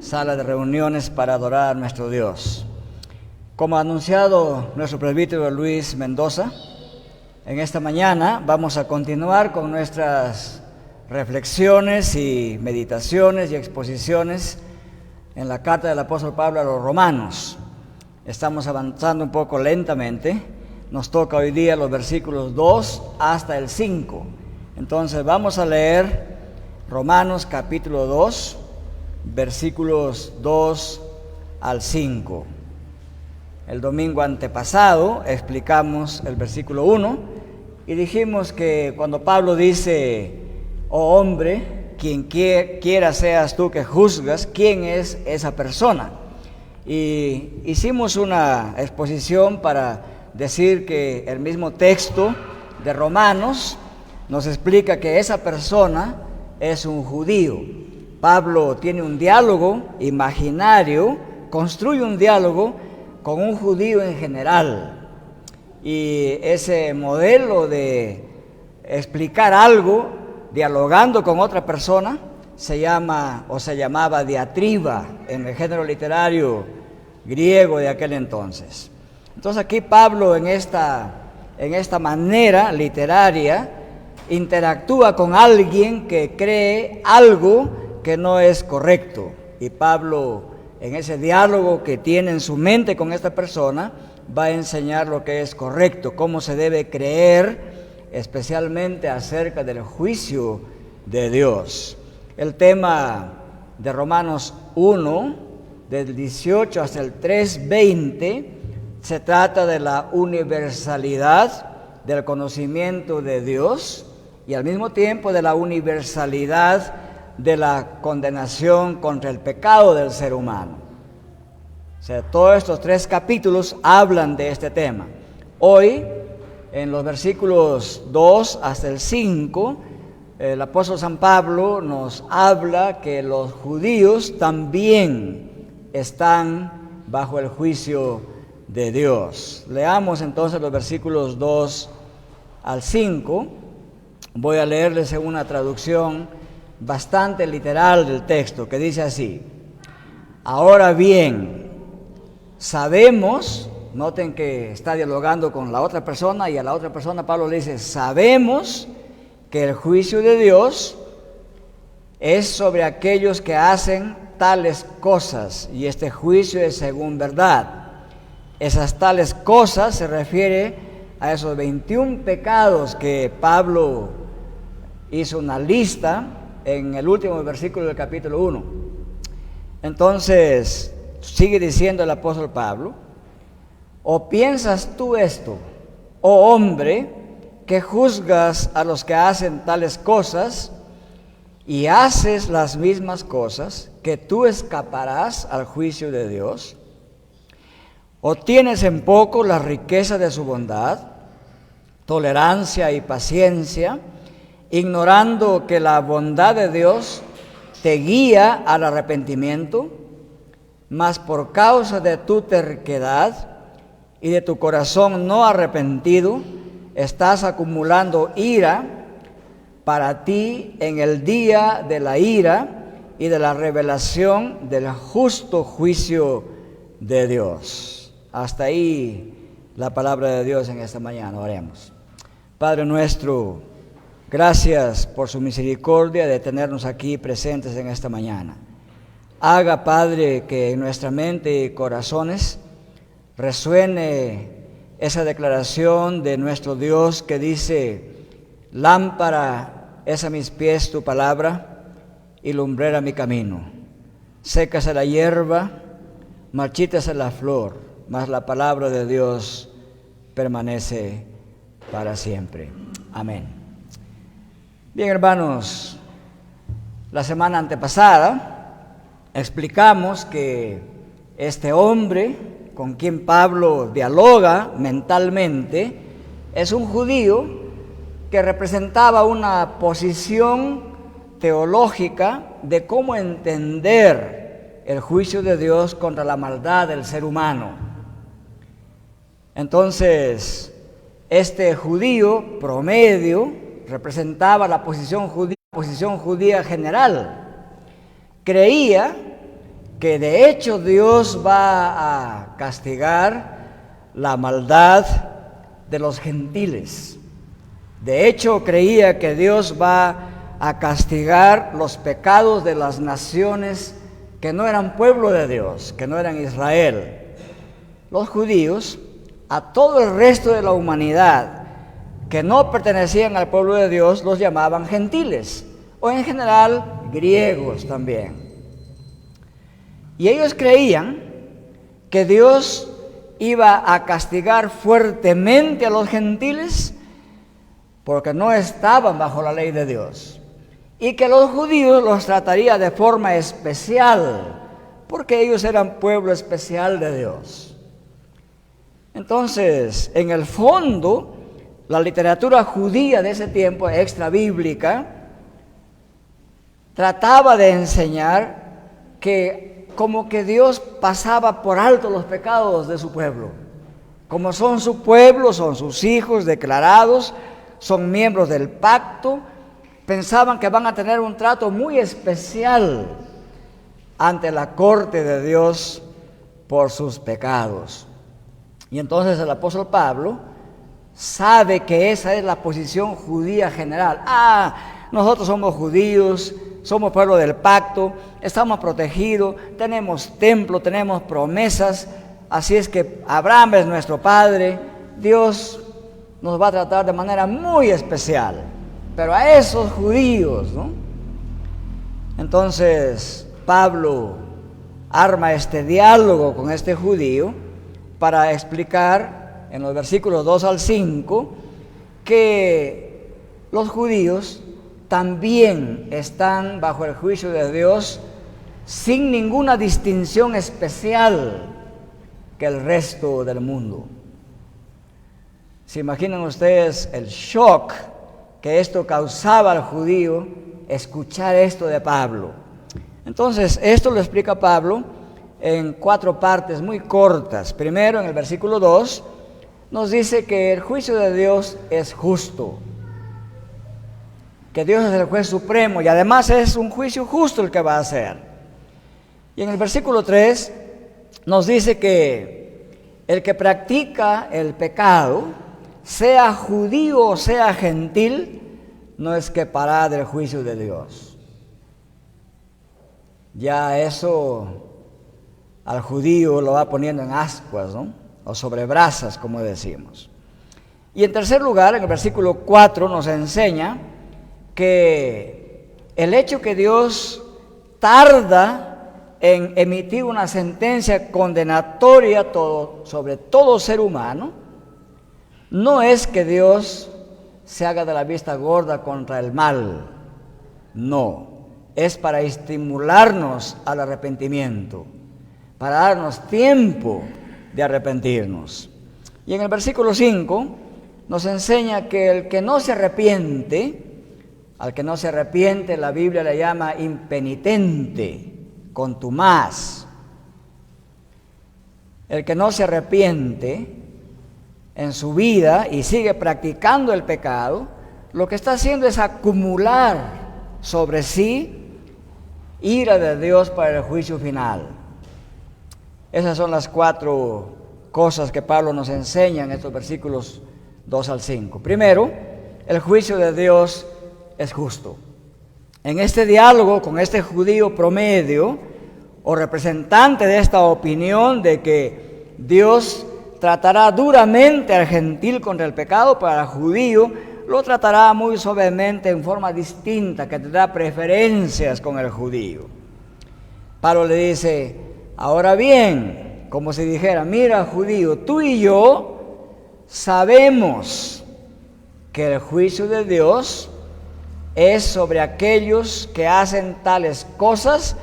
sala de reuniones para adorar a nuestro Dios. Como ha anunciado nuestro presbítero Luis Mendoza, en esta mañana vamos a continuar con nuestras reflexiones y meditaciones y exposiciones en la carta del apóstol Pablo a los romanos. Estamos avanzando un poco lentamente. Nos toca hoy día los versículos 2 hasta el 5. Entonces vamos a leer Romanos capítulo 2, versículos 2 al 5. El domingo antepasado explicamos el versículo 1 y dijimos que cuando Pablo dice: oh hombre, quien quiera seas tú que juzgas, ¿quién es esa persona? Y hicimos una exposición para decir que el mismo texto de Romanos nos explica que esa persona es un judío. Pablo tiene un diálogo imaginario, construye un diálogo con un judío en general. Y ese modelo de explicar algo dialogando con otra persona se llama o se llamaba diatriba en el género literario griego de aquel entonces. Entonces aquí Pablo en esta manera literaria interactúa con alguien que cree algo que no es correcto. Y Pablo en ese diálogo que tiene en su mente con esta persona va a enseñar lo que es correcto, cómo se debe creer, especialmente acerca del juicio de Dios. El tema de Romanos 1, del 18 hasta el 3:20, se trata de la universalidad del conocimiento de Dios y al mismo tiempo de la universalidad de la condenación contra el pecado del ser humano. O sea, todos estos 3 capítulos hablan de este tema. Hoy, en los versículos 2 hasta el 5, el apóstol San Pablo nos habla que los judíos también están bajo el juicio de Dios. Leamos entonces los versículos 2 al 5. Voy a leerles en una traducción bastante literal del texto, que dice así: ahora bien, sabemos, noten que está dialogando con la otra persona y a la otra persona Pablo le dice: sabemos que el juicio de Dios es sobre aquellos que hacen tales cosas, y este juicio es según verdad. Esas tales cosas se refiere a esos 21 pecados que Pablo hizo una lista en el último versículo del capítulo 1. Entonces, sigue diciendo el apóstol Pablo: ¿o piensas tú esto, oh hombre, que juzgas a los que hacen tales cosas y haces las mismas cosas, que tú escaparás al juicio de Dios? ¿O tienes en poco la riqueza de su bondad, tolerancia y paciencia, ignorando que la bondad de Dios te guía al arrepentimiento? Mas por causa de tu terquedad y de tu corazón no arrepentido, estás acumulando ira para ti en el día de la ira y de la revelación del justo juicio de Dios. Hasta ahí la palabra de Dios en esta mañana. Oremos. Padre nuestro, gracias por su misericordia de tenernos aquí presentes en esta mañana. Haga, Padre, que en nuestra mente y corazones resuene esa declaración de nuestro Dios que dice: lámpara es a mis pies tu palabra y lumbrera mi camino. Sécase la hierba, marchítase la flor, mas la palabra de Dios permanece para siempre. Amén. Bien, hermanos, la semana antepasada explicamos que este hombre con quien Pablo dialoga mentalmente es un judío que representaba una posición teológica de cómo entender el juicio de Dios contra la maldad del ser humano. Entonces, este judío promedio representaba la posición judía general. Creía que de hecho Dios va a castigar la maldad de los gentiles. De hecho, creía que Dios va a castigar los pecados de las naciones que no eran pueblo de Dios, que no eran Israel. Los judíos, a todo el resto de la humanidad que no pertenecían al pueblo de Dios, los llamaban gentiles, o en general griegos también. Y ellos creían que Dios iba a castigar fuertemente a los gentiles porque no estaban bajo la ley de Dios, y que los judíos los trataría de forma especial porque ellos eran pueblo especial de Dios. Entonces, en el fondo, la literatura judía de ese tiempo, extrabíblica, trataba de enseñar que como que Dios pasaba por alto los pecados de su pueblo. Como son su pueblo, son sus hijos declarados, son miembros del pacto, pensaban que van a tener un trato muy especial ante la corte de Dios por sus pecados. Y entonces el apóstol Pablo sabe que esa es la posición judía general. Nosotros somos judíos, somos pueblo del pacto, estamos protegidos, tenemos templo, tenemos promesas, así es que Abraham es nuestro padre, Dios nos va a tratar de manera muy especial. Pero a esos judíos, ¿no? Entonces Pablo arma este diálogo con este judío para explicar en los versículos 2 al 5 que los judíos también están bajo el juicio de Dios sin ninguna distinción especial que el resto del mundo. ¿Se imaginan ustedes el shock que esto causaba al judío escuchar esto de Pablo? Entonces, esto lo explica Pablo en 4 partes muy cortas. Primero, en el versículo 2, nos dice que el juicio de Dios es justo, que Dios es el juez supremo y además es un juicio justo el que va a hacer. Y en el versículo 3 nos dice que el que practica el pecado, sea judío o sea gentil, no escapará del juicio de Dios. Ya eso al judío lo va poniendo en ascuas, ¿no? O sobre brasas, como decimos. Y en tercer lugar, en el versículo 4 nos enseña que el hecho que Dios tarda en emitir una sentencia condenatoria sobre todo ser humano, no es que Dios se haga de la vista gorda contra el mal, no, es para estimularnos al arrepentimiento, para darnos tiempo de arrepentirnos. Y en el versículo 5 nos enseña que el que no se arrepiente, al que no se arrepiente la Biblia le llama impenitente, contumaz. El que no se arrepiente en su vida y sigue practicando el pecado, lo que está haciendo es acumular sobre sí ira de Dios para el juicio final. Esas son las 4 cosas que Pablo nos enseña en estos versículos 2 al 5. Primero, el juicio de Dios es justo. En este diálogo con este judío promedio o representante de esta opinión de que Dios tratará duramente al gentil contra el pecado, para el judío lo tratará muy suavemente en forma distinta, que tendrá preferencias con el judío. Pablo le dice: ahora bien, como si dijera, mira judío, tú y yo sabemos que el juicio de Dios es sobre aquellos que hacen tales cosas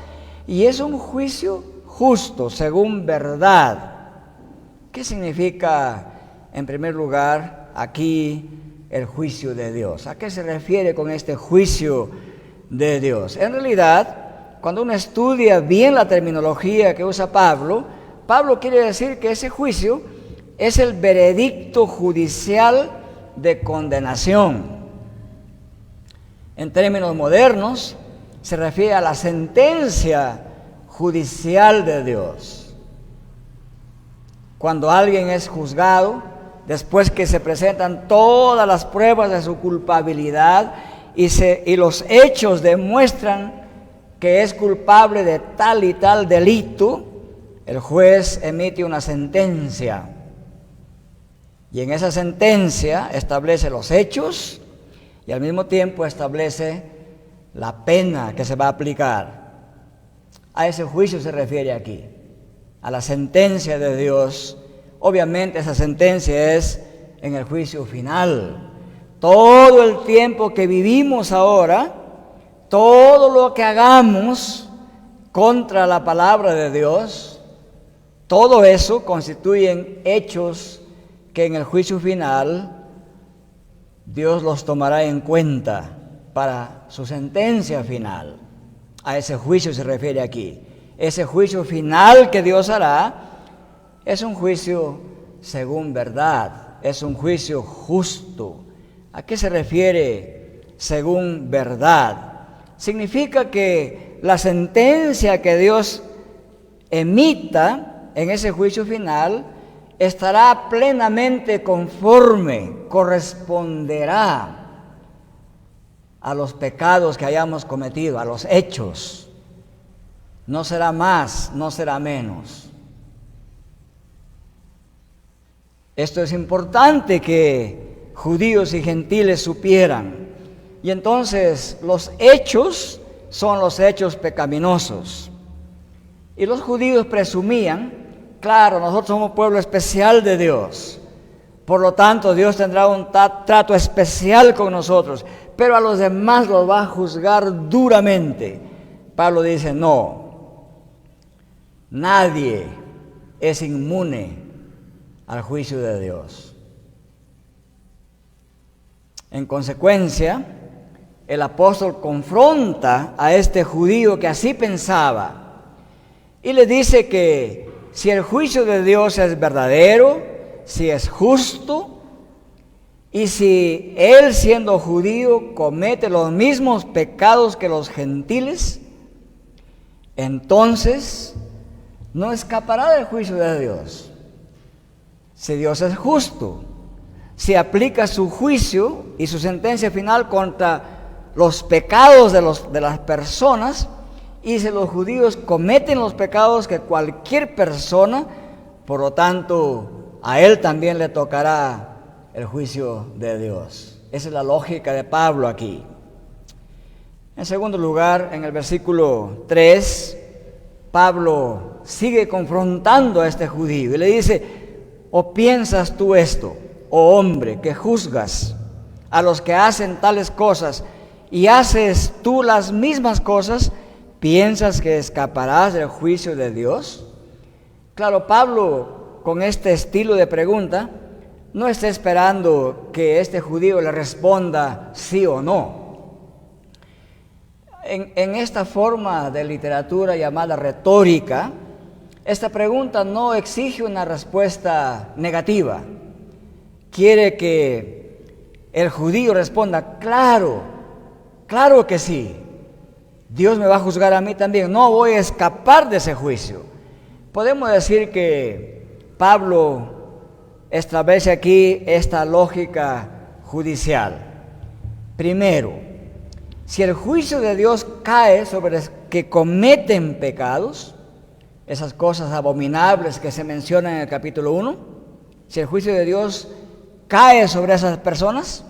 y es un juicio justo, según verdad. ¿Qué significa, en primer lugar, aquí el juicio de Dios? ¿A qué se refiere con este juicio de Dios? En realidad, cuando uno estudia bien la terminología que usa Pablo quiere decir que ese juicio es el veredicto judicial de condenación. En términos modernos, se refiere a la sentencia judicial de Dios. Cuando alguien es juzgado, después que se presentan todas las pruebas de su culpabilidad y los hechos demuestran que es culpable de tal y tal delito, el juez emite una sentencia. Y en esa sentencia establece los hechos y al mismo tiempo establece la pena que se va a aplicar. A ese juicio se refiere aquí, a la sentencia de Dios. Obviamente esa sentencia es en el juicio final. Todo el tiempo que vivimos ahora, todo lo que hagamos contra la palabra de Dios, todo eso constituyen hechos que en el juicio final Dios los tomará en cuenta para su sentencia final. A ese juicio se refiere aquí. Ese juicio final que Dios hará es un juicio según verdad, es un juicio justo. ¿A qué se refiere según verdad? Significa que la sentencia que Dios emita en ese juicio final estará plenamente conforme, corresponderá a los pecados que hayamos cometido, a los hechos. No será más, no será menos. Esto es importante que judíos y gentiles supieran. Y entonces los hechos son los hechos pecaminosos. Y los judíos presumían, claro, nosotros somos pueblo especial de Dios. Por lo tanto, Dios tendrá un trato especial con nosotros, pero a los demás los va a juzgar duramente. Pablo dice, no, nadie es inmune al juicio de Dios. En consecuencia, el apóstol confronta a este judío que así pensaba y le dice que si el juicio de Dios es verdadero, si es justo, y si él siendo judío comete los mismos pecados que los gentiles, entonces no escapará del juicio de Dios. Si Dios es justo, si aplica su juicio y su sentencia final contra los pecados de las personas, y si los judíos cometen los pecados que cualquier persona, por lo tanto, a él también le tocará el juicio de Dios. Esa es la lógica de Pablo aquí. En segundo lugar, en el versículo 3, Pablo sigue confrontando a este judío y le dice, ¿o piensas tú esto, oh hombre, que juzgas a los que hacen tales cosas y haces tú las mismas cosas, piensas que escaparás del juicio de Dios? Claro, Pablo, con este estilo de pregunta, no está esperando que este judío le responda sí o no. En esta forma de literatura llamada retórica, esta pregunta no exige una respuesta negativa. Quiere que el judío responda, claro, claro que sí. Dios me va a juzgar a mí también. No voy a escapar de ese juicio. Podemos decir que Pablo establece aquí esta lógica judicial. Primero, si el juicio de Dios cae sobre los que cometen pecados, esas cosas abominables que se mencionan en el capítulo 1, si el juicio de Dios cae sobre esas personas,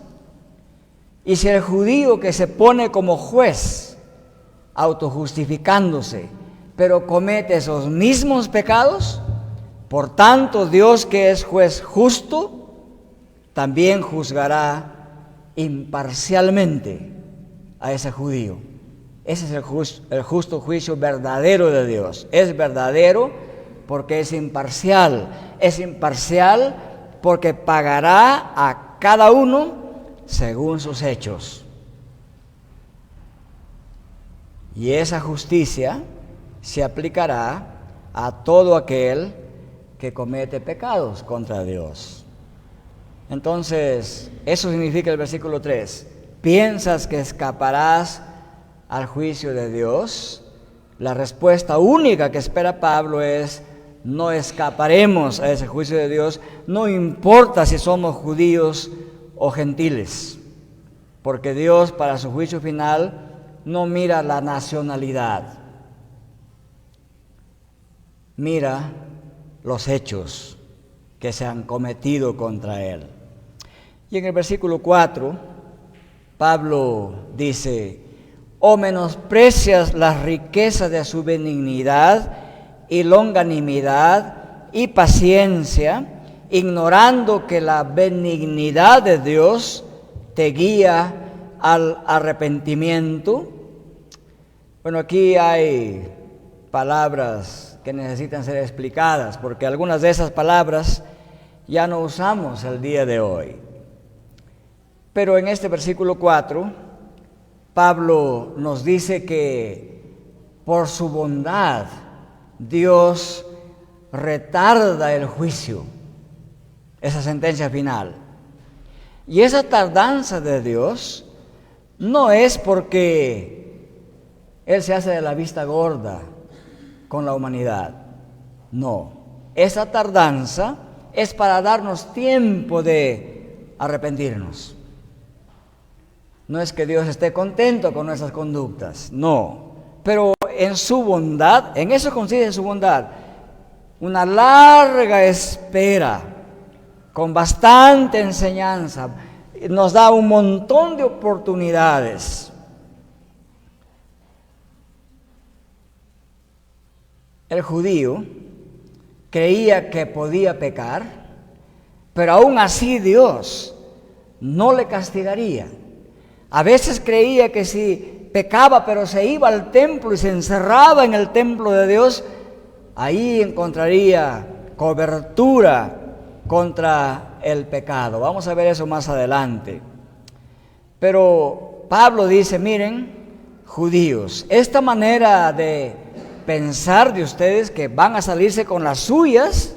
y si el judío que se pone como juez, autojustificándose, pero comete esos mismos pecados, por tanto Dios que es juez justo, también juzgará imparcialmente a ese judío. Ese es el justo juicio verdadero de Dios. Es verdadero porque es imparcial. Es imparcial porque pagará a cada uno según sus hechos. Y esa justicia se aplicará a todo aquel que comete pecados contra Dios. Entonces, eso significa el versículo 3. ¿Piensas que escaparás al juicio de Dios? La respuesta única que espera Pablo es: no escaparemos a ese juicio de Dios, no importa si somos judíos o gentiles, porque Dios, para su juicio final, no mira la nacionalidad, mira los hechos que se han cometido contra Él. Y en el versículo 4, Pablo dice: «O menosprecias las riquezas de su benignidad y longanimidad y paciencia, ignorando que la benignidad de Dios te guía al arrepentimiento». Bueno, aquí hay palabras que necesitan ser explicadas, porque algunas de esas palabras ya no usamos el día de hoy. Pero en este versículo 4, Pablo nos dice que por su bondad Dios retarda el juicio, esa sentencia final. Y esa tardanza de Dios no es porque Él se hace de la vista gorda con la humanidad. No, esa tardanza es para darnos tiempo de arrepentirnos. No es que Dios esté contento con nuestras conductas, no. Pero en su bondad, en eso consiste en su bondad, una larga espera, con bastante enseñanza, nos da un montón de oportunidades. El judío creía que podía pecar, pero aún así Dios no le castigaría. A veces creía que si pecaba, pero se iba al templo y se encerraba en el templo de Dios, ahí encontraría cobertura contra el pecado. Vamos a ver eso más adelante. Pero Pablo dice: miren, judíos, esta manera de pensar de ustedes, que van a salirse con las suyas,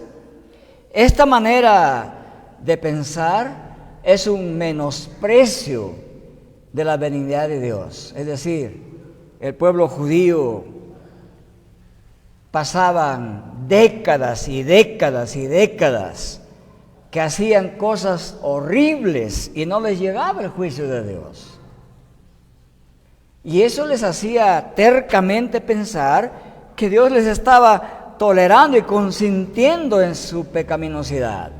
esta manera de pensar es un menosprecio de la benignidad de Dios. Es decir, el pueblo judío pasaban décadas y décadas y décadas que hacían cosas horribles y no les llegaba el juicio de Dios. Y eso les hacía tercamente pensar que Dios les estaba tolerando y consintiendo en su pecaminosidad.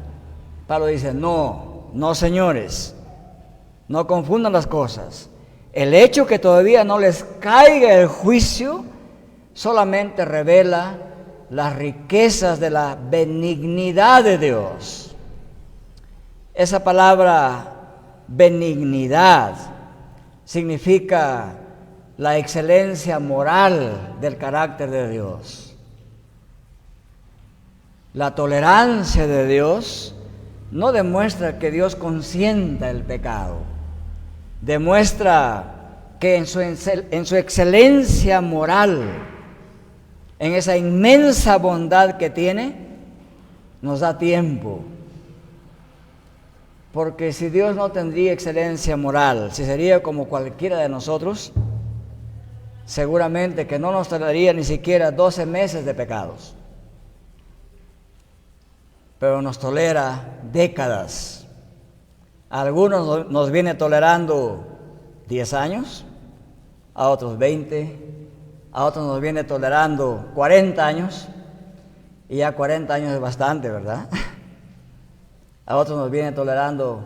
Pablo dice: no, señores, no confundan las cosas. El hecho que todavía no les caiga el juicio solamente revela las riquezas de la benignidad de Dios. Esa palabra benignidad significa la excelencia moral del carácter de Dios. La tolerancia de Dios no demuestra que Dios consienta el pecado. Demuestra que en su excelencia moral, en esa inmensa bondad que tiene, nos da tiempo. Porque si Dios no tendría excelencia moral, si sería como cualquiera de nosotros, seguramente que no nos toleraría ni siquiera 12 meses de pecados. Pero nos tolera décadas. A algunos nos viene tolerando 10 años, a otros 20, a otros nos viene tolerando 40 años, y ya 40 años es bastante, ¿verdad? A otros nos viene tolerando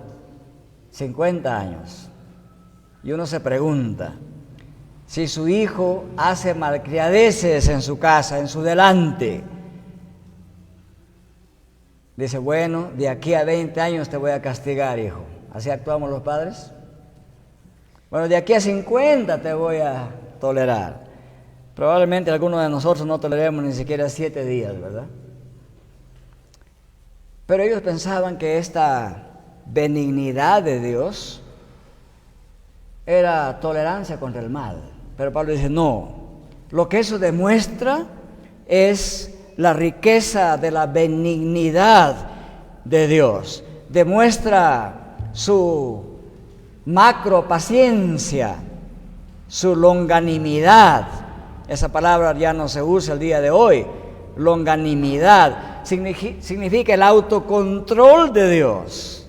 50 años. Y uno se pregunta, si su hijo hace malcriadeces en su casa, en su delante, dice: bueno, de aquí a 20 años te voy a castigar, hijo. ¿Así actuamos los padres? Bueno, de aquí a 50 te voy a tolerar. Probablemente algunos de nosotros no toleremos ni siquiera 7 días, ¿verdad? Pero ellos pensaban que esta benignidad de Dios era tolerancia contra el mal. Pero Pablo dice: no, lo que eso demuestra es la riqueza de la benignidad de Dios. Demuestra su macro paciencia, su longanimidad, Esa palabra ya no se usa el día de hoy. Longanimidad significa el autocontrol de Dios.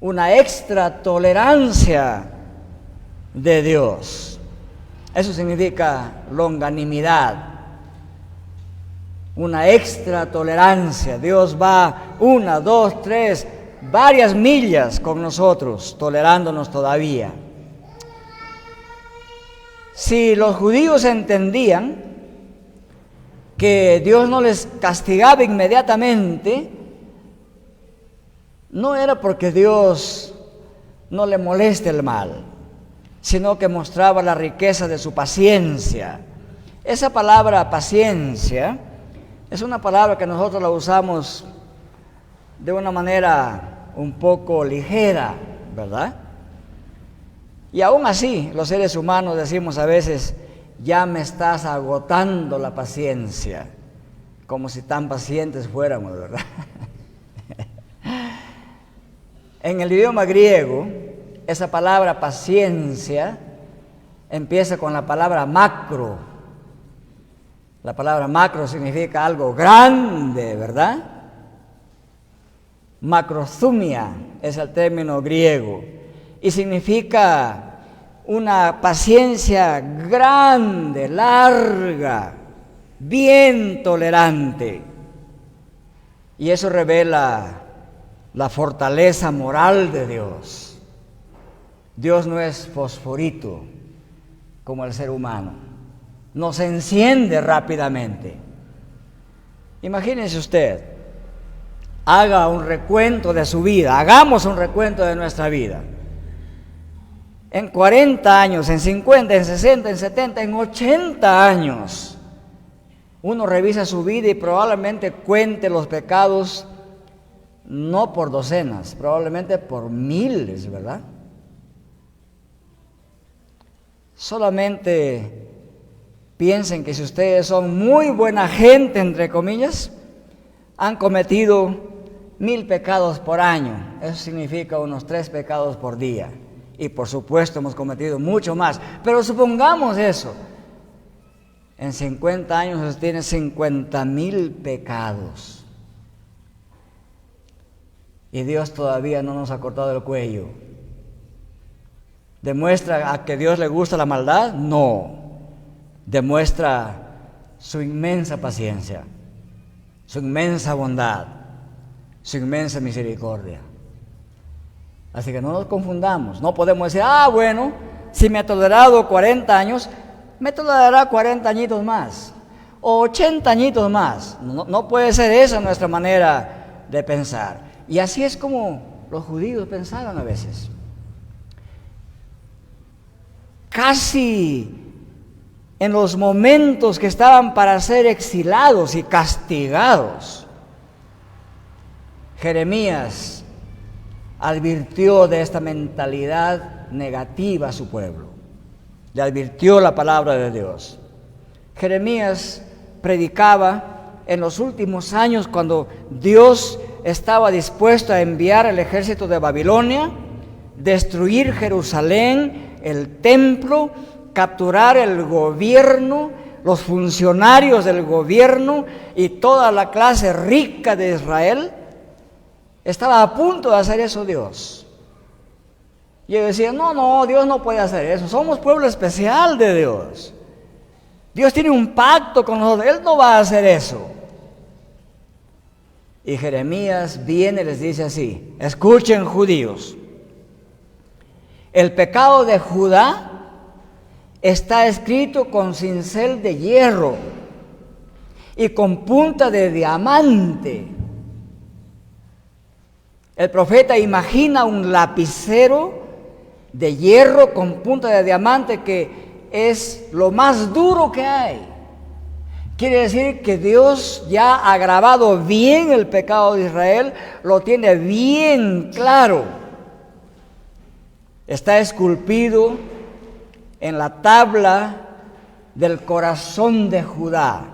Una extra tolerancia de Dios. Eso significa longanimidad. Una extra tolerancia. Dios va 1, 2, 3, varias millas con nosotros, tolerándonos todavía. Si los judíos entendían que Dios no les castigaba inmediatamente, no era porque Dios no le moleste el mal, sino que mostraba la riqueza de su paciencia. Esa palabra paciencia es una palabra que nosotros la usamos de una manera un poco ligera, ¿verdad? Y aún así, los seres humanos decimos a veces, ya me estás agotando la paciencia, como si tan pacientes fuéramos, ¿verdad? En el idioma griego, esa palabra paciencia empieza con la palabra macro. La palabra macro significa algo grande, ¿verdad? Macrothumia es el término griego y significa una paciencia grande, larga, bien tolerante. Y eso revela la fortaleza moral de Dios. Dios no es fosforito como el ser humano, no se enciende rápidamente. Imagínense usted, haga un recuento de su vida, hagamos un recuento de nuestra vida. En 40 años, en 50, en 60, en 70, en 80 años, uno revisa su vida y probablemente cuente los pecados no por docenas, probablemente por miles, ¿verdad? Solamente piensen que si ustedes son muy buena gente, entre comillas, han cometido 1000 pecados por año. Eso significa unos 3 pecados por día. Y por supuesto hemos cometido mucho más. Pero supongamos eso. En 50 años usted tiene 50,000 pecados. Y Dios todavía no nos ha cortado el cuello. ¿Demuestra a que Dios le gusta la maldad? No. Demuestra su inmensa paciencia, su inmensa bondad, su inmensa misericordia. Así que no nos confundamos. No podemos decir, bueno, si me ha tolerado 40 años, me tolerará 40 añitos más, o 80 añitos más. No puede ser esa nuestra manera de pensar. Y así es como los judíos pensaban a veces. Casi en los momentos que estaban para ser exilados y castigados, Jeremías advirtió de esta mentalidad negativa a su pueblo. Le advirtió la palabra de Dios. Jeremías predicaba en los últimos años cuando Dios estaba dispuesto a enviar el ejército de Babilonia, destruir Jerusalén, el templo, capturar el gobierno, los funcionarios del gobierno y toda la clase rica de Israel. Estaba a punto de hacer eso Dios. Y ellos decían, no, Dios no puede hacer eso. Somos pueblo especial de Dios. Dios tiene un pacto con nosotros. Él no va a hacer eso. Y Jeremías viene y les dice así: escuchen, judíos. El pecado de Judá está escrito con cincel de hierro y con punta de diamante. El profeta imagina un lapicero de hierro con punta de diamante que es lo más duro que hay. Quiere decir que Dios ya ha grabado bien el pecado de Israel, lo tiene bien claro. Está esculpido en la tabla del corazón de Judá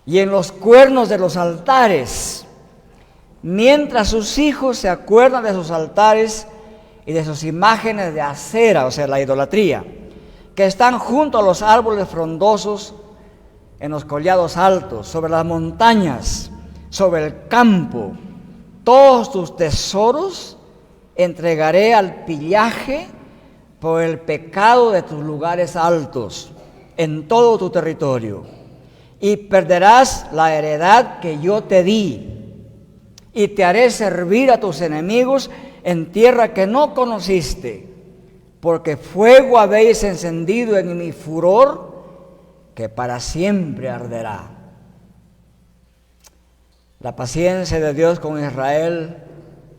y en los cuernos de los altares, mientras sus hijos se acuerdan de sus altares y de sus imágenes de acera, o sea, la idolatría, que están junto a los árboles frondosos, en los collados altos, sobre las montañas, sobre el campo. Todos tus tesoros entregaré al pillaje por el pecado de tus lugares altos, en todo tu territorio. Y perderás la heredad que yo te di, y te haré servir a tus enemigos en tierra que no conociste, porque fuego habéis encendido en mi furor, que para siempre arderá. La paciencia de Dios con Israel,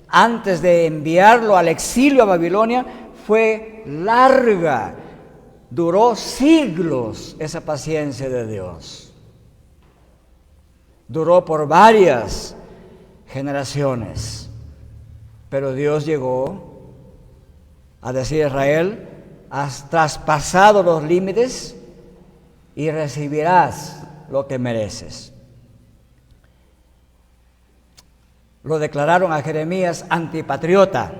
antes de enviarlo al exilio a Babilonia, fue larga. Duró siglos esa paciencia de Dios. Duró por varias generaciones. Pero Dios llegó a decir a Israel: has traspasado los límites y recibirás lo que mereces. Lo declararon a Jeremías antipatriota.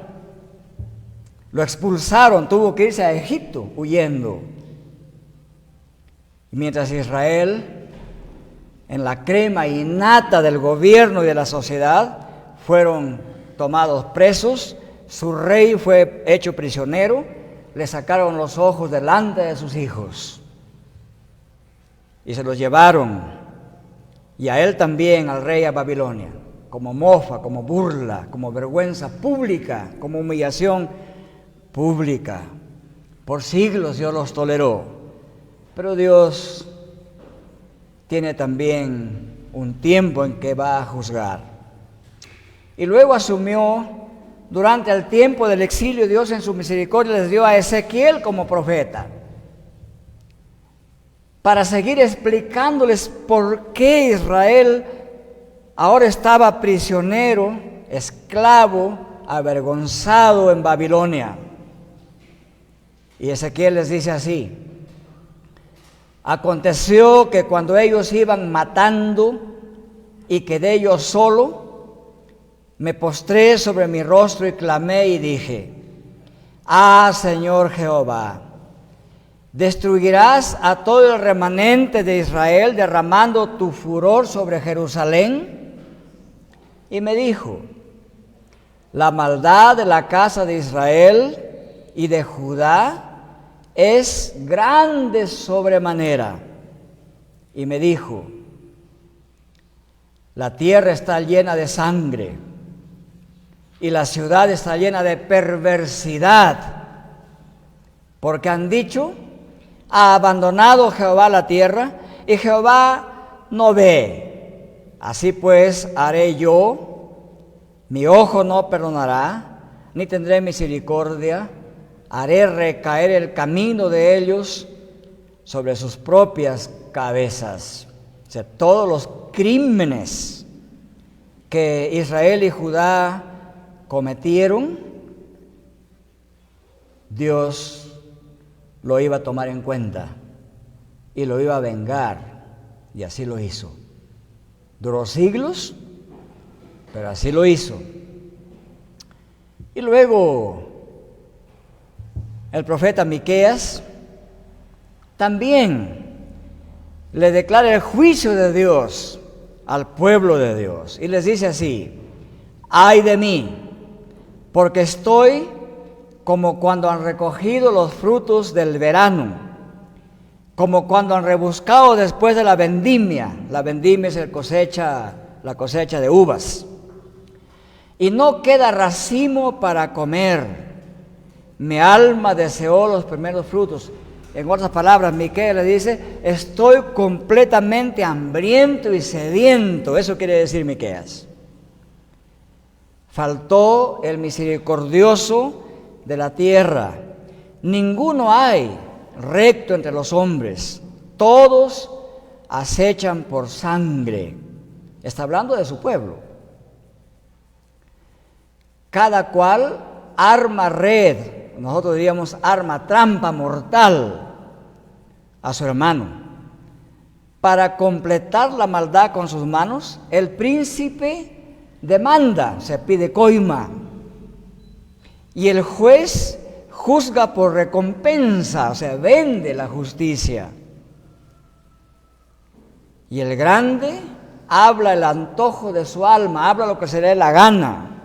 Lo expulsaron, tuvo que irse a Egipto huyendo. Y mientras Israel, en la crema innata del gobierno y de la sociedad, fueron tomados presos, su rey fue hecho prisionero, le sacaron los ojos delante de sus hijos y se los llevaron, y a él también, al rey, a Babilonia, como mofa, como burla, como vergüenza pública, como humillación pública. Por siglos Dios los toleró, pero Dios tiene también un tiempo en que va a juzgar. Y luego asumió, durante el tiempo del exilio, Dios en su misericordia les dio a Ezequiel como profeta, para seguir explicándoles por qué Israel ahora estaba prisionero, esclavo, avergonzado en Babilonia. Y Ezequiel les dice así: aconteció que cuando ellos iban matando y quedé yo solo, me postré sobre mi rostro y clamé y dije: ah, Señor Jehová, ¿destruirás a todo el remanente de Israel derramando tu furor sobre Jerusalén? Y me dijo: la maldad de la casa de Israel y de Judá es grande sobremanera. Y me dijo: la tierra está llena de sangre y la ciudad está llena de perversidad, porque han dicho: ha abandonado Jehová la tierra y Jehová no ve. Así pues haré yo, mi ojo no perdonará, ni tendré misericordia, haré recaer el camino de ellos sobre sus propias cabezas. O sea, todos los crímenes que Israel y Judá cometieron, Dios lo iba a tomar en cuenta y lo iba a vengar, y así lo hizo. Duró siglos, pero así lo hizo. Y luego el profeta Miqueas también le declara el juicio de Dios al pueblo de Dios y les dice así: ay de mí, porque estoy como cuando han recogido los frutos del verano, como cuando han rebuscado después de la vendimia. La vendimia es la cosecha de uvas. Y no queda racimo para comer. Mi alma deseó los primeros frutos. En otras palabras, Miqueas le dice: estoy completamente hambriento y sediento. Eso quiere decir Miqueas. Faltó el misericordioso de la tierra. Ninguno hay recto entre los hombres. Todos acechan por sangre. Está hablando de su pueblo. Cada cual arma red, nosotros diríamos arma trampa mortal a su hermano. Para completar la maldad con sus manos, el príncipe demanda, se pide coima. Y el juez juzga por recompensa, o sea, vende la justicia. Y el grande habla el antojo de su alma, habla lo que se le dé la gana.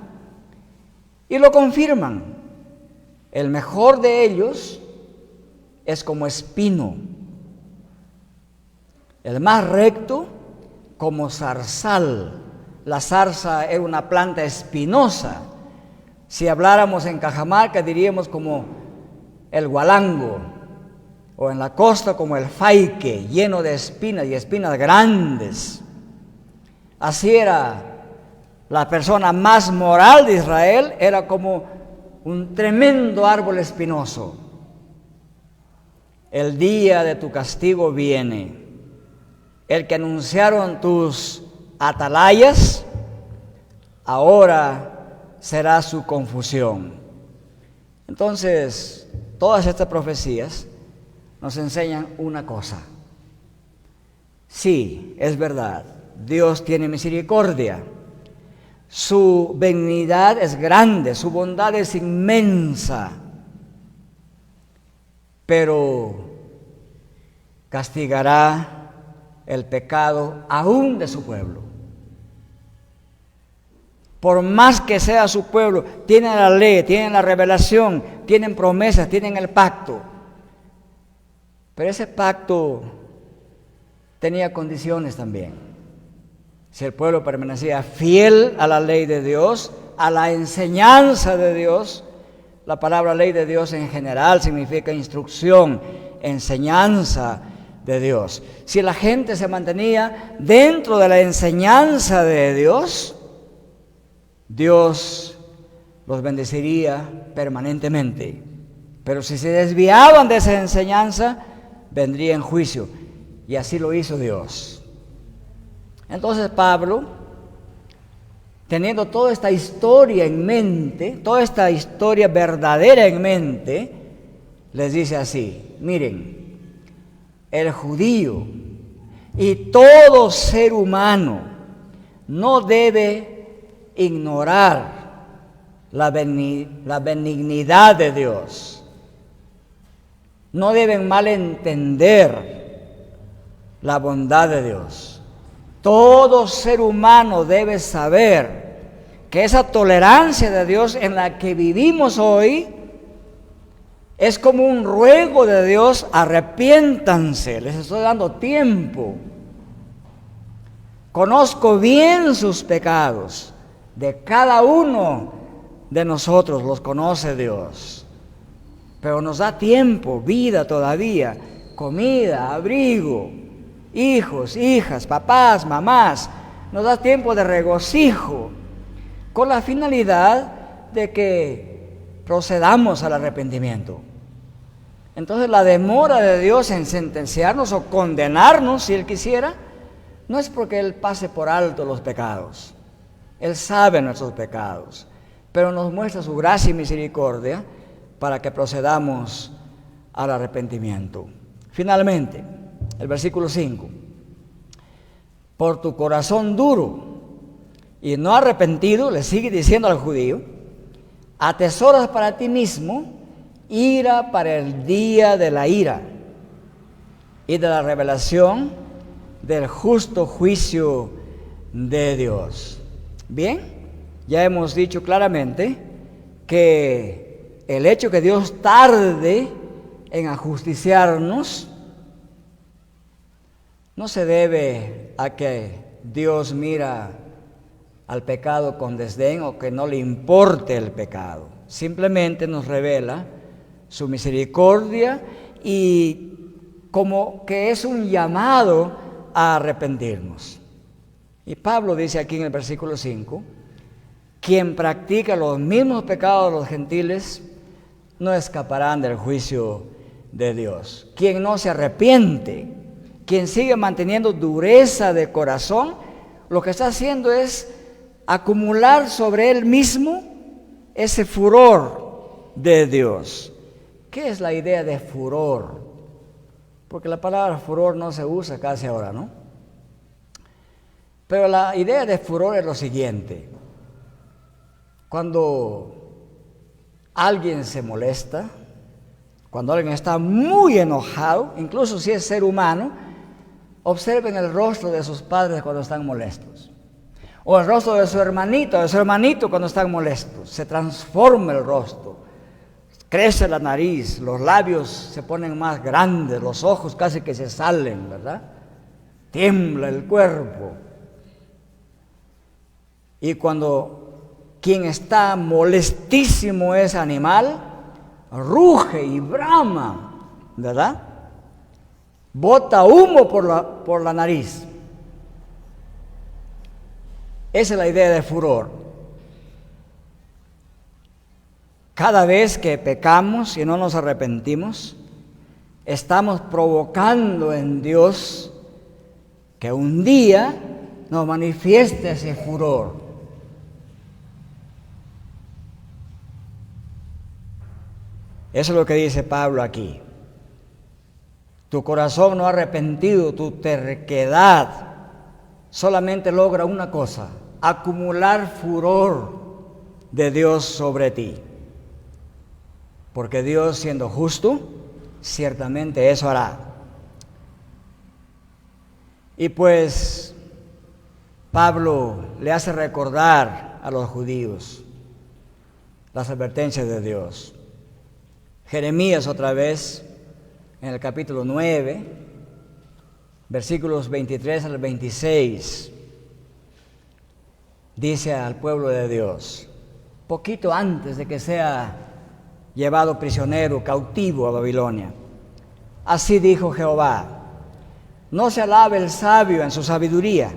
Y lo confirman. El mejor de ellos es como espino. El más recto como zarzal. La zarza es una planta espinosa. Si habláramos en Cajamarca diríamos como el gualango, o en la costa como el faique, lleno de espinas y espinas grandes. Así era la persona más moral de Israel, era como un tremendo árbol espinoso. El día de tu castigo viene. El que anunciaron tus atalayas, ahora será su confusión. Entonces, todas estas profecías nos enseñan una cosa. Sí, es verdad, Dios tiene misericordia. Su benignidad es grande, su bondad es inmensa. Pero castigará el pecado aún de su pueblo. Por más que sea su pueblo, tienen la ley, tienen la revelación, tienen promesas, tienen el pacto. Pero ese pacto tenía condiciones también. Si el pueblo permanecía fiel a la ley de Dios, a la enseñanza de Dios, la palabra ley de Dios en general significa instrucción, enseñanza de Dios. Si la gente se mantenía dentro de la enseñanza de Dios, Dios los bendeciría permanentemente. Pero si se desviaban de esa enseñanza, vendría en juicio. Y así lo hizo Dios. Entonces Pablo, teniendo toda esta historia en mente, toda esta historia verdadera en mente, les dice así: miren, el judío y todo ser humano no debe ignorar la benignidad de Dios. No deben malentender la bondad de Dios. Todo ser humano debe saber que esa tolerancia de Dios en la que vivimos hoy es como un ruego de Dios: arrepiéntanse, les estoy dando tiempo. Conozco bien sus pecados, de cada uno de nosotros los conoce Dios. Pero nos da tiempo, vida todavía, comida, abrigo, hijos, hijas, papás, mamás. Nos da tiempo de regocijo, con la finalidad de que procedamos al arrepentimiento. Entonces la demora de Dios en sentenciarnos o condenarnos, si Él quisiera, no es porque Él pase por alto los pecados. Él sabe nuestros pecados, pero nos muestra su gracia y misericordia para que procedamos al arrepentimiento. Finalmente, el versículo 5. Por tu corazón duro y no arrepentido, le sigue diciendo al judío, atesoras para ti mismo ira para el día de la ira y de la revelación del justo juicio de Dios. Bien, ya hemos dicho claramente que el hecho que Dios tarde en ajusticiarnos no se debe a que Dios mira al pecado con desdén o que no le importe el pecado. Simplemente nos revela su misericordia y como que es un llamado a arrepentirnos. Y Pablo dice aquí en el versículo 5, quien practica los mismos pecados de los gentiles no escaparán del juicio de Dios. Quien no se arrepiente, quien sigue manteniendo dureza de corazón, lo que está haciendo es acumular sobre él mismo ese furor de Dios. ¿Qué es la idea de furor? Porque la palabra furor no se usa casi ahora, ¿no? Pero la idea de furor es lo siguiente: cuando alguien se molesta, Cuando alguien está muy enojado, incluso si es ser humano, observen el rostro de sus padres cuando están molestos. O el rostro de su hermanito cuando están molestos. Se transforma el rostro, crece la nariz, los labios se ponen más grandes, los ojos casi que se salen, ¿verdad? Tiembla el cuerpo. Y cuando quien está molestísimo es animal, ruge y brama, ¿verdad? Bota humo por la nariz. Esa es la idea de furor. Cada vez que pecamos y no nos arrepentimos, estamos provocando en Dios que un día nos manifieste ese furor. Eso es lo que dice Pablo aquí. Tu corazón no arrepentido, tu terquedad, solamente logra una cosa: acumular furor de Dios sobre ti. Porque Dios, siendo justo, ciertamente eso hará. Y pues Pablo le hace recordar a los judíos las advertencias de Dios. Jeremías otra vez, en el capítulo 9, versículos 23 al 26, dice al pueblo de Dios, poquito antes de que sea llevado prisionero, cautivo a Babilonia: así dijo Jehová, no se alabe el sabio en su sabiduría,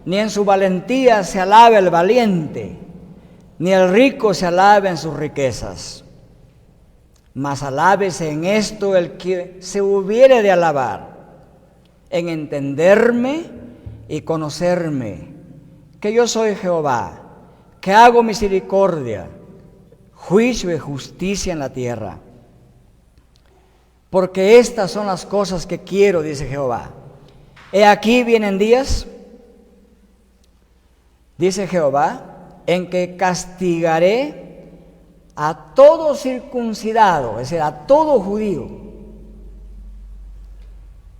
ni en su valentía se alabe el valiente, ni el rico se alabe en sus riquezas. Mas alábese en esto el que se hubiere de alabar, en entenderme y conocerme, que yo soy Jehová, que hago misericordia, juicio y justicia en la tierra. Porque estas son las cosas que quiero, dice Jehová. He aquí vienen días, dice Jehová, en que castigaré a todo circuncidado, es decir, a todo judío,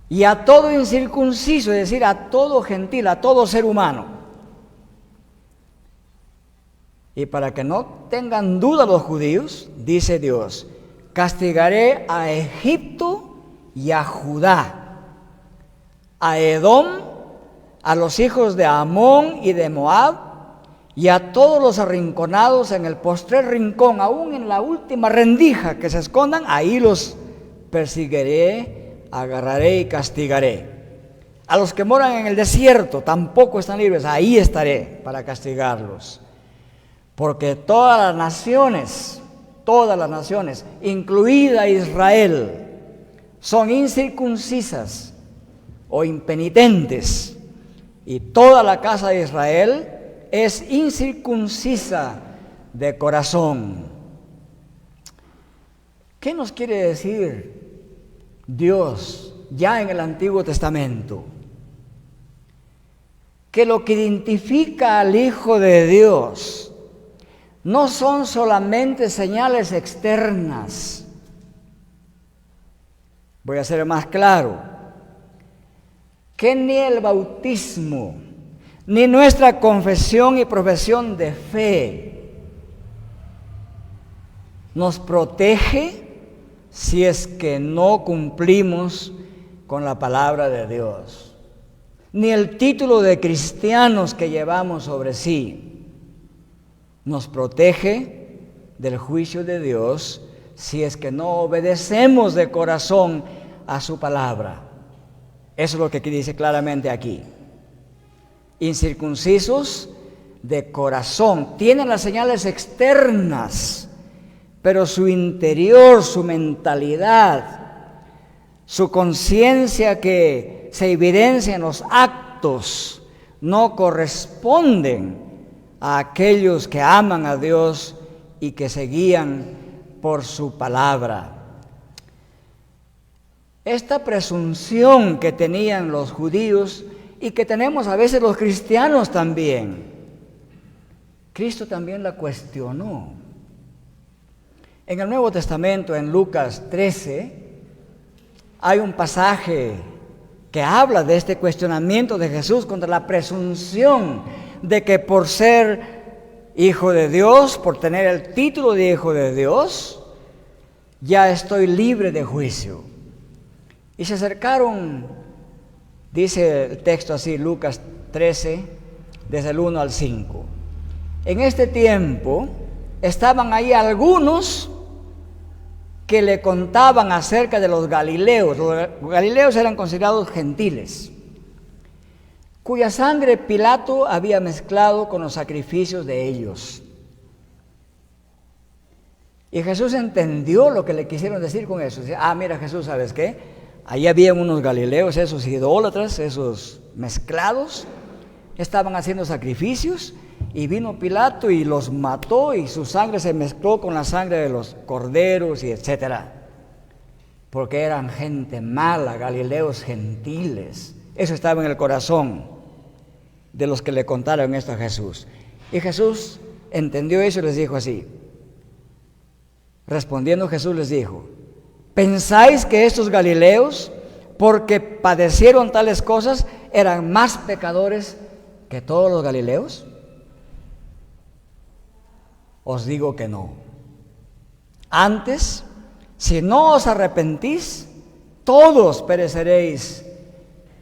y a todo incircunciso, es decir, a todo gentil, a todo ser humano. Y para que no tengan duda los judíos, dice Dios, castigaré a Egipto y a Judá, a Edom, a los hijos de Amón y de Moab, y a todos los arrinconados en el postrer rincón, aún en la última rendija que se escondan, ahí los perseguiré, agarraré y castigaré. A los que moran en el desierto tampoco están libres, ahí estaré para castigarlos. Porque todas las naciones, incluida Israel, son incircuncisas o impenitentes, y toda la casa de Israel es incircuncisa de corazón. ¿Qué nos quiere decir Dios ya en el Antiguo Testamento? Que lo que identifica al Hijo de Dios no son solamente señales externas. Voy a ser más claro. Que ni el bautismo, ni nuestra confesión y profesión de fe nos protege si es que no cumplimos con la palabra de Dios. Ni el título de cristianos que llevamos sobre sí nos protege del juicio de Dios si es que no obedecemos de corazón a su palabra. Eso es lo que dice claramente aquí. Incircuncisos de corazón, tienen las señales externas, pero su interior, su mentalidad, su conciencia que se evidencia en los actos, no corresponden a aquellos que aman a Dios y que se guían por su palabra. Esta presunción que tenían los judíos y que tenemos a veces los cristianos también, Cristo también la cuestionó. En el Nuevo Testamento, en Lucas 13, hay un pasaje que habla de este cuestionamiento de Jesús contra la presunción de que por ser hijo de Dios, por tener el título de hijo de Dios, ya estoy libre de juicio. Y se acercaron, dice el texto así, Lucas 13, desde el 1 al 5. En este tiempo estaban ahí algunos que le contaban acerca de los galileos. Los galileos eran considerados gentiles, cuya sangre Pilato había mezclado con los sacrificios de ellos. Y Jesús entendió lo que le quisieron decir con eso. Dice, mira Jesús, ¿sabes qué? Ahí habían unos galileos, esos idólatras, esos mezclados, estaban haciendo sacrificios, y vino Pilato y los mató, y su sangre se mezcló con la sangre de los corderos y etcétera, porque eran gente mala, galileos gentiles. Eso estaba en el corazón de los que le contaron esto a Jesús. Y Jesús entendió eso y les dijo así. Respondiendo Jesús les dijo: ¿pensáis que estos galileos, porque padecieron tales cosas, eran más pecadores que todos los galileos? Os digo que no. Antes, si no os arrepentís, todos pereceréis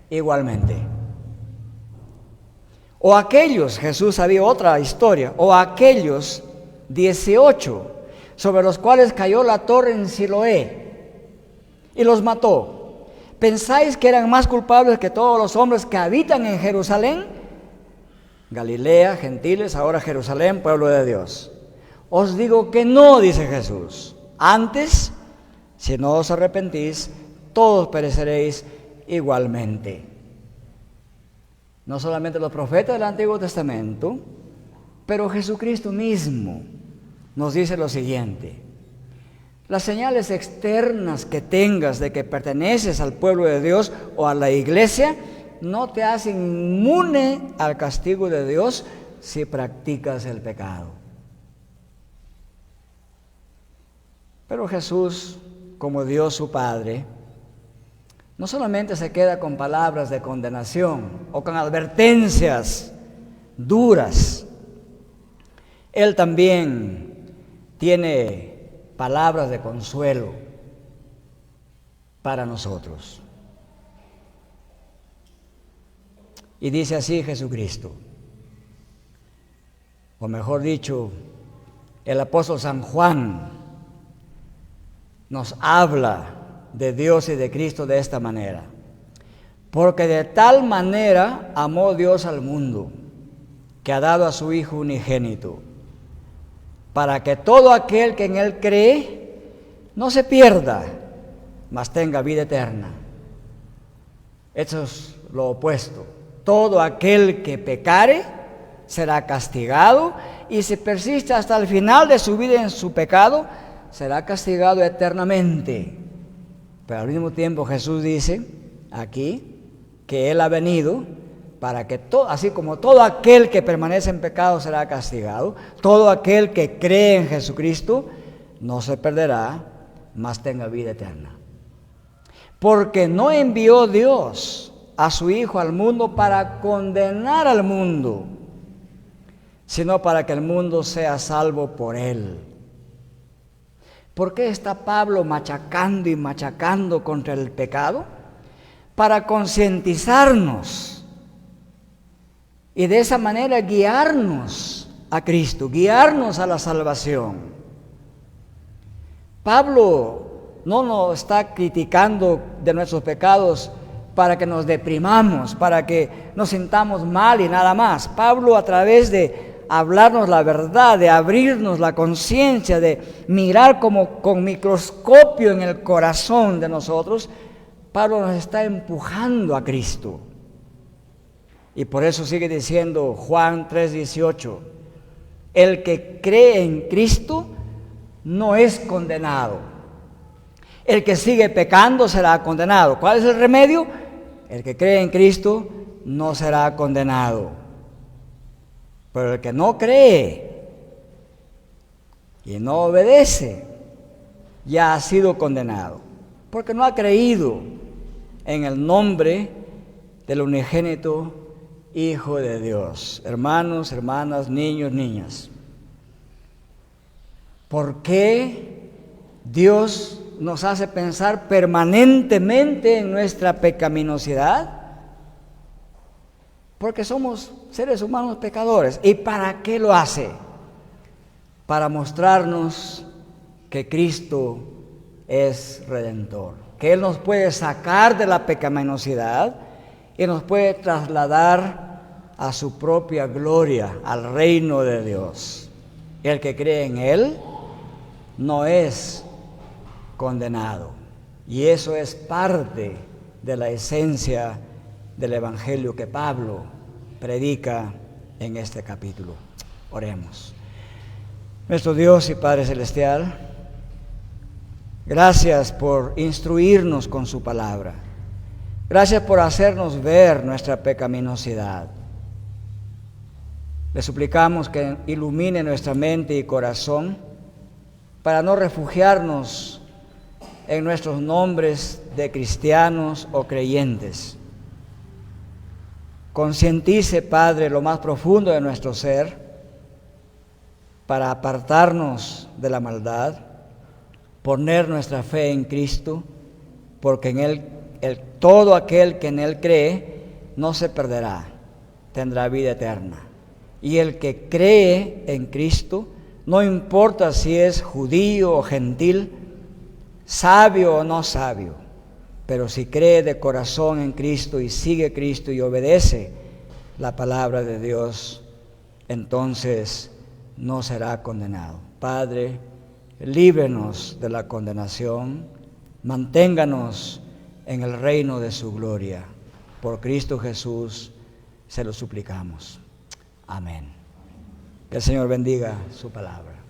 igualmente. O aquellos, Jesús sabía otra historia, o aquellos 18 sobre los cuales cayó la torre en Siloé y los mató, ¿pensáis que eran más culpables que todos los hombres que habitan en Jerusalén? Galilea, gentiles, ahora Jerusalén, pueblo de Dios. Os digo que no, dice Jesús. Antes, si no os arrepentís, todos pereceréis igualmente. No solamente los profetas del Antiguo Testamento, pero Jesucristo mismo nos dice lo siguiente: las señales externas que tengas de que perteneces al pueblo de Dios o a la iglesia no te hacen inmune al castigo de Dios si practicas el pecado. Pero Jesús, como Dios su Padre, no solamente se queda con palabras de condenación o con advertencias duras. Él también tiene palabras de consuelo para nosotros. Y dice así Jesucristo, o mejor dicho, el apóstol San Juan nos habla de Dios y de Cristo de esta manera: porque de tal manera amó Dios al mundo, que ha dado a su Hijo unigénito, para que todo aquel que en Él cree no se pierda, mas tenga vida eterna. Eso es lo opuesto. Todo aquel que pecare será castigado, y si persiste hasta el final de su vida en su pecado, será castigado eternamente. Pero al mismo tiempo Jesús dice aquí que Él ha venido para que así como todo aquel que permanece en pecado será castigado, todo aquel que cree en Jesucristo no se perderá, mas tenga vida eterna. Porque no envió Dios a su Hijo al mundo para condenar al mundo, sino para que el mundo sea salvo por Él. ¿Por qué está Pablo machacando y machacando contra el pecado? Para concientizarnos y de esa manera guiarnos a Cristo, guiarnos a la salvación. Pablo no nos está criticando de nuestros pecados para que nos deprimamos, para que nos sintamos mal y nada más. Pablo, a través de hablarnos la verdad, de abrirnos la conciencia, de mirar como con microscopio en el corazón de nosotros, Pablo nos está empujando a Cristo. Y por eso sigue diciendo Juan 3:18, el que cree en Cristo no es condenado. El que sigue pecando será condenado. ¿Cuál es el remedio? El que cree en Cristo no será condenado. Pero el que no cree y no obedece ya ha sido condenado, porque no ha creído en el nombre del unigénito Hijo de Dios. Hermanos, hermanas, niños, niñas, ¿por qué Dios nos hace pensar permanentemente en nuestra pecaminosidad? Porque somos seres humanos pecadores. ¿Y para qué lo hace? Para mostrarnos que Cristo es Redentor, que Él nos puede sacar de la pecaminosidad y nos puede trasladar a su propia gloria, al reino de Dios. El que cree en Él no es condenado. Y eso es parte de la esencia del Evangelio que Pablo predica en este capítulo. Oremos. Nuestro Dios y Padre Celestial, gracias por instruirnos con su palabra. Gracias por hacernos ver nuestra pecaminosidad. Le suplicamos que ilumine nuestra mente y corazón para no refugiarnos en nuestros nombres de cristianos o creyentes. Concientice, Padre, lo más profundo de nuestro ser para apartarnos de la maldad, poner nuestra fe en Cristo, porque en Él, todo aquel que en Él cree no se perderá, tendrá vida eterna. Y el que cree en Cristo, no importa si es judío o gentil, sabio o no sabio, pero si cree de corazón en Cristo y sigue Cristo y obedece la palabra de Dios, entonces no será condenado. Padre, líbranos de la condenación, manténganos en el reino de su gloria. Por Cristo Jesús se lo suplicamos. Amén. Que el Señor bendiga su palabra.